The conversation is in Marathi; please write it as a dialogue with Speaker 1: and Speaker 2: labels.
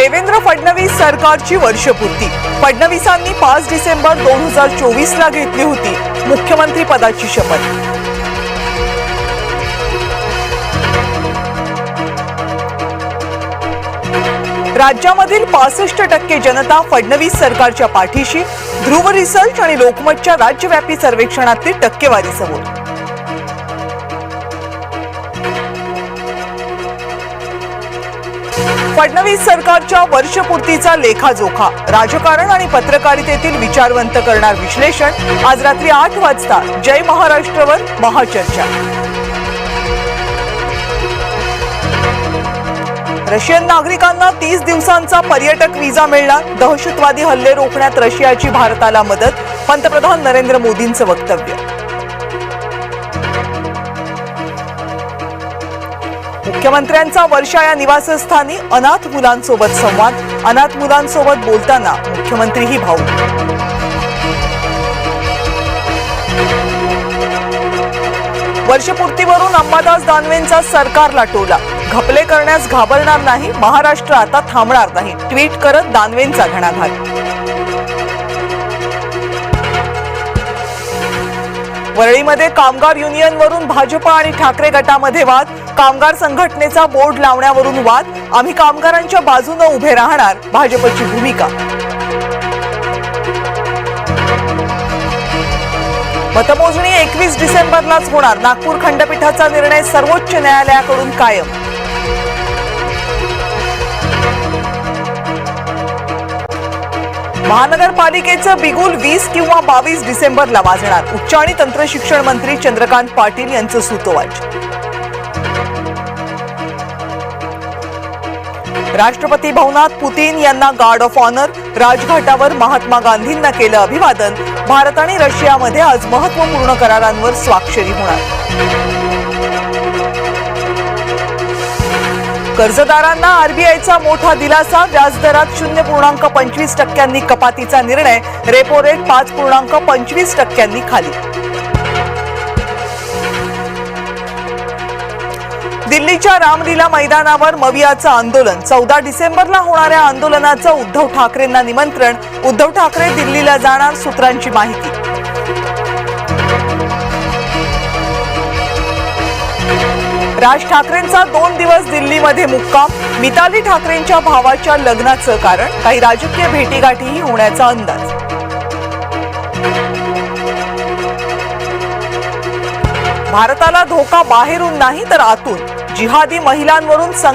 Speaker 1: देवेंद्र फडणवीस सरकारची वर्षपूर्ती। फडणवीसांनी 5 डिसेंबर 2024 ला घेतली होती मुख्यमंत्री पदाची शपथ। राज्यामधील 65% जनता फडणवीस सरकारच्या पाठीशी। ध्रुव रिसर्च आणि लोकमतच्या राज्यव्यापी सर्वेक्षणातील टक्केवारी समोर। फडणवीस सरकारच्या वर्षपूर्तीचा लेखाजोखा, राजकारण आणि पत्रकारितेतील विचारवंत करणार विश्लेषण। आज रात्री 8 वाजता जय महाराष्ट्रवर महाचर्चा। रशियन नागरिकांना 30 दिवसांचा पर्यटक व्हिसा मिळणार। दहशतवादी हल्ले रोखण्यात रशियाची भारताला मदत। पंतप्रधान नरेंद्र मोदींचं वक्तव्य। मुख्यमंत्र्यांचा वर्षा या निवासस्थानी अनाथ मुलांसोबत संवाद। अनाथ मुलांसोबत बोलताना मुख्यमंत्रीही भावुक। वर्षपूर्तीवरून अंबादास दानवेंचा सरकारला टोला। घपले करण्यास घाबरणार नाही, महाराष्ट्र आता थांबणार नाही, ट्विट करत दानवेंचा घणाघात। वरळीमध्ये कामगार युनियनवरून भाजप आणि ठाकरे गटामध्ये वाद। कामगार संघटनेचा बोर्ड लावण्यावरून वाद। आम्ही कामगारांच्या बाजूने उभे राहणार, भाजपची भूमिका। मतमोजणी 21 डिसेंबरलाच होणार। नागपूर खंडपीठाचा निर्णय सर्वोच्च न्यायालयाकडून कायम। महानगरपालिकेचं बिगुल 20 किंवा 22 डिसेंबरला वाजणार। उच्च आणि तंत्र शिक्षण मंत्री चंद्रकांत पाटील यांचं सूतोवाच। राष्ट्रपती भवनात पुतीन यांना गार्ड ऑफ ऑनर। राजघाटावर महात्मा गांधींना केलं अभिवादन। भारत आणि रशियामध्ये आज महत्त्वपूर्ण करारांवर स्वाक्षरी होणार। कर्जदारांना आरबीआयचा मोठा दिलासा। व्याजदरात 0.25% कपातीचा निर्णय। रेपो रेट 5.25% खाली। दिल्लीच्या रामलीला मैदानावर मवियाचं आंदोलन। 14 डिसेंबरला होणाऱ्या आंदोलनाचं उद्धव ठाकरेंना निमंत्रण। उद्धव ठाकरे दिल्लीला जाणार, सूत्रांची माहिती। राज ठाकरेंचा 2 दिवस दिल्लीमध्ये मुक्काम। मिताली ठाकरेंच्या भावाच्या लग्नाचं कारण, काही राजकीय भेटीगाठीही होण्याचा अंदाज। भारताला धोका बाहेरून नाही तर आतून। जिहादी महिलांवरून